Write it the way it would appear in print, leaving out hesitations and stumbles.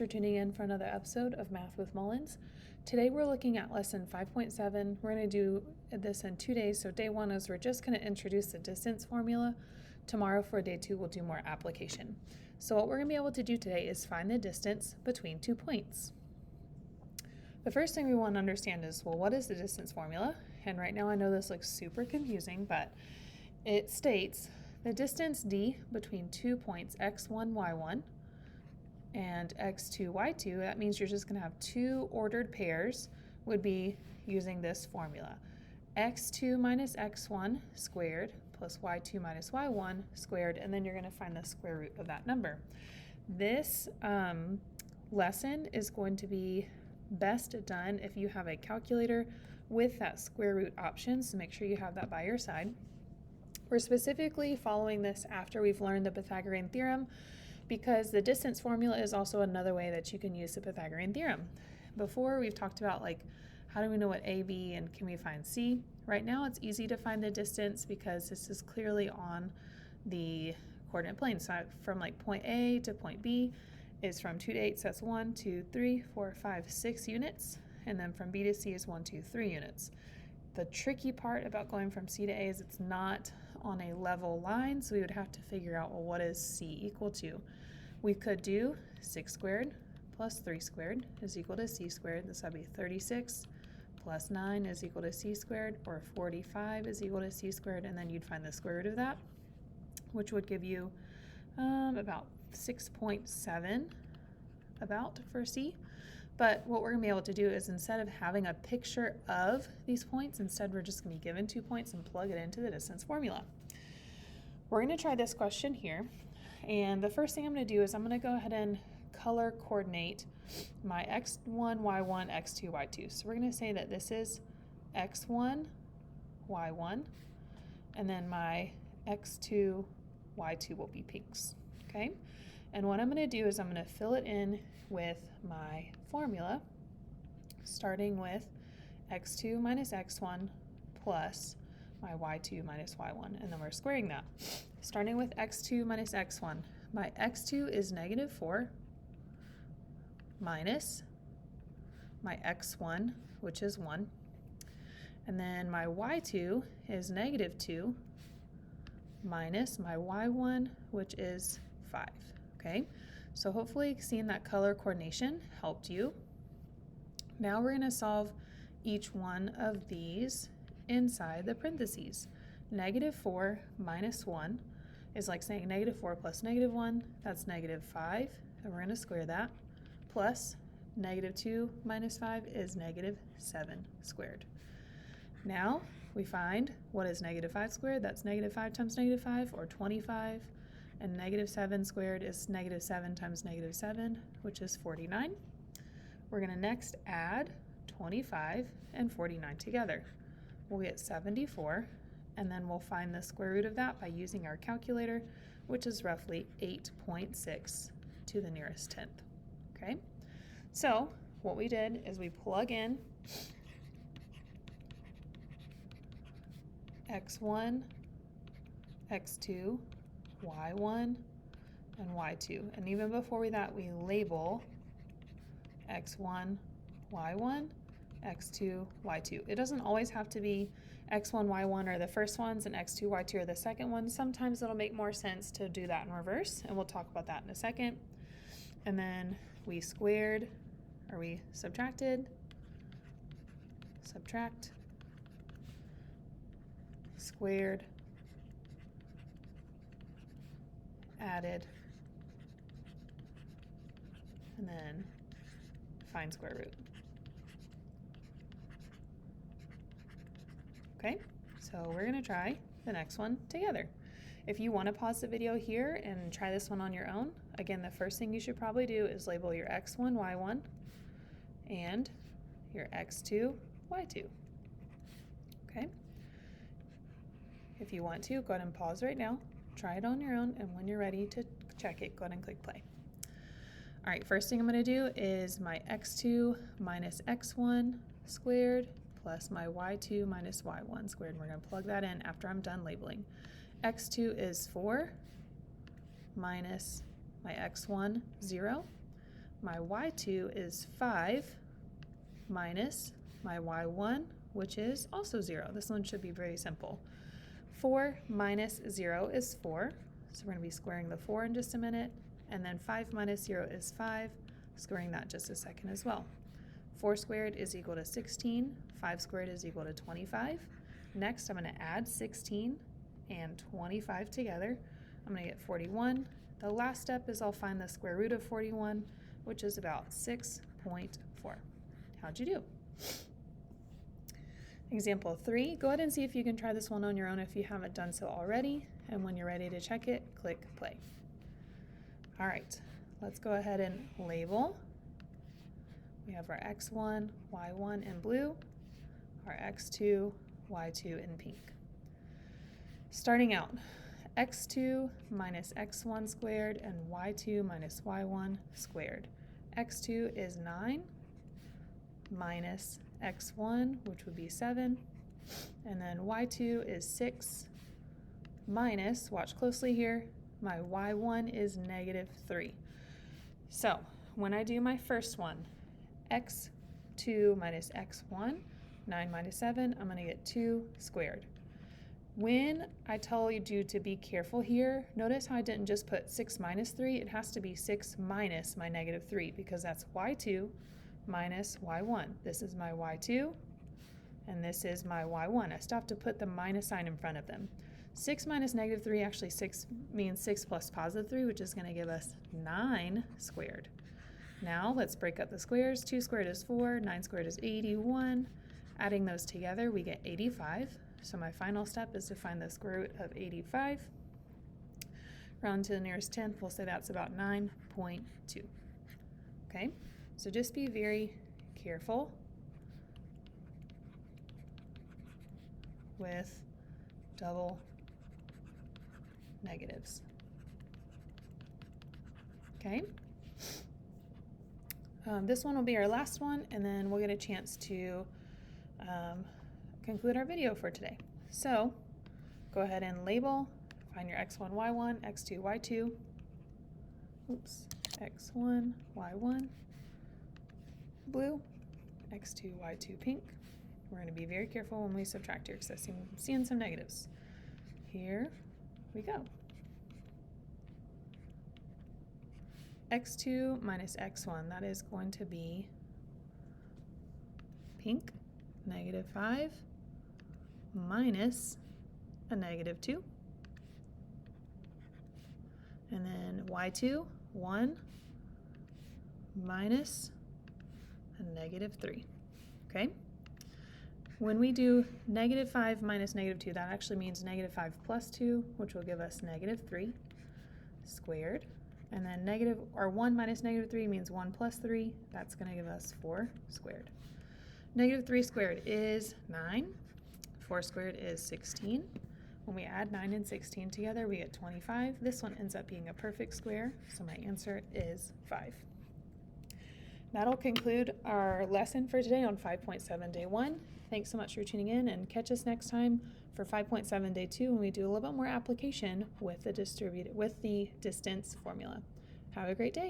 For tuning in for another episode of Math with Mullins. Today we're looking at lesson 5.7. We're going to do this in 2 days. So day 1 is we're just going to introduce the distance formula. Tomorrow for day 2 we'll do more application. So what we're going to be able to do today is find the distance between 2 points. The first thing we want to understand is, well, what is the distance formula? And right now I know this looks super confusing, but it states the distance d between 2 points x1, y1 and x2, y2, that means you're just going to have 2 ordered pairs, would be using this formula. x2 minus x1 squared plus y2 minus y1 squared, and then you're going to find the square root of that number. This lesson is going to be best done if you have a calculator with that square root option, so make sure you have that by your side. We're specifically following this after we've learned the Pythagorean Theorem, because the distance formula is also another way that you can use the Pythagorean Theorem. Before, we've talked about how do we know what A, B, and can we find C? Right now it's easy to find the distance because this is clearly on the coordinate plane. So from point A to point B is from 2 to 8, so that's 1, 2, 3, 4, 5, 6 units. And then from B to C is 1, 2, 3 units. The tricky part about going from C to A is it's not on a level line, so we would have to figure out, well, what is C equal to? We could do 6 squared plus 3 squared is equal to C squared. This would be 36 plus 9 is equal to C squared, or 45 is equal to C squared, and then you'd find the square root of that, which would give you about 6.7 about for C. But what we're going to be able to do is, instead of having a picture of these points, instead we're just going to be given 2 points and plug it into the distance formula. We're going to try this question here. And the first thing I'm going to do is I'm going to go ahead and color coordinate my x1, y1, x2, y2. So we're going to say that this is x1, y1, and then my x2, y2 will be pinks. Okay? And what I'm going to do is I'm going to fill it in with my formula, starting with x2 minus x1 plus my y2 minus y1, and then we're squaring that. Starting with x2 minus x1, my x2 is negative 4 minus my x1, which is 1, and then my y2 is negative 2 minus my y1, which is 5. Okay, so hopefully seeing that color coordination helped you. Now we're going to solve each one of these inside the parentheses. Negative 4 minus 1 is like saying negative 4 plus negative 1, that's negative 5, and we're going to square that, plus negative 2 minus 5 is negative 7 squared. Now we find what is negative 5 squared. That's negative 5 times negative 5, or 25, and negative 7 squared is negative 7 times negative 7, which is 49. We're going to next add 25 and 49 together. We'll get 74, and then we'll find the square root of that by using our calculator, which is roughly 8.6 to the nearest 10th. Okay, so what we did is we plug in x1, x2, y1, and y2. And even before that, we label x1, y1, x2, y2. It doesn't always have to be x1, y1 are the first ones and x2, y2 are the second ones. Sometimes it'll make more sense to do that in reverse, and we'll talk about that in a second. And then we squared, or we subtracted, subtract, squared, added, and then find square root. Okay, so we're going to try the next one together. If you want to pause the video here and try this one on your own, again, the first thing you should probably do is label your x1, y1, and your x2, y2. Okay? If you want to, go ahead and pause right now, try it on your own, and when you're ready to check it, go ahead and click play. All right, first thing I'm going to do is my x2 minus x1 squared plus my y2 minus y1 squared. And we're going to plug that in after I'm done labeling. X2 is 4 minus my x1, 0, my y2 is 5 minus my y1, which is also 0. This one should be very simple. 4 minus 0 is 4, so we're going to be squaring the 4 in just a minute, and then 5 minus 0 is 5, squaring that just a second as well. 4 squared is equal to 16, 5 squared is equal to 25. Next, I'm going to add 16 and 25 together. I'm going to get 41. The last step is I'll find the square root of 41, which is about 6.4. How'd you do? Example 3, go ahead and see if you can try this one on your own if you haven't done so already, and when you're ready to check it, click play. All right, let's go ahead and label. We have our x1, y1 in blue, our x2, y2 in pink. Starting out, x2 minus x1 squared and y2 minus y1 squared. x2 is 9 minus x1, which would be 7, and then y2 is 6 minus, watch closely here, my y1 is negative 3. So when I do my first one, x2 minus x1, 9 minus 7, I'm going to get 2 squared. When I tell you to be careful here, notice how I didn't just put 6 minus 3, it has to be 6 minus my negative 3, because that's y2 minus y1. This is my y2, and this is my y1. I still have to put the minus sign in front of them. 6 minus negative 3, actually 6 means 6 plus positive 3, which is going to give us 9 squared. Now let's break up the squares. 2 squared is 4, 9 squared is 81. Adding those together, we get 85. So my final step is to find the square root of 85. Round to the nearest tenth, we'll say that's about 9.2. Okay, so just be very careful with double negatives. Okay, this one will be our last one, and then we'll get a chance to conclude our video for today. So go ahead and label, find your x1, y1, x2, y2, oops, x1, y1, blue, x2, y2, pink. We're going to be very careful when we subtract here because I'm seeing some negatives. Here we go. x2 minus x1, that is going to be pink, negative 5, minus a negative 2. And then y2, 1, minus a negative 3. Okay? When we do negative 5 minus negative 2, that actually means negative 5 plus 2, which will give us negative 3 squared. And then 1 minus negative 3 means 1 plus 3. That's going to give us 4 squared. Negative 3 squared is 9. 4 squared is 16. When we add 9 and 16 together, we get 25. This one ends up being a perfect square, so my answer is 5. That'll conclude our lesson for today on 5.7 day 1. Thanks so much for tuning in, and catch us next time for 5.7 day 2 when we do a little bit more application with the distance formula. Have a great day.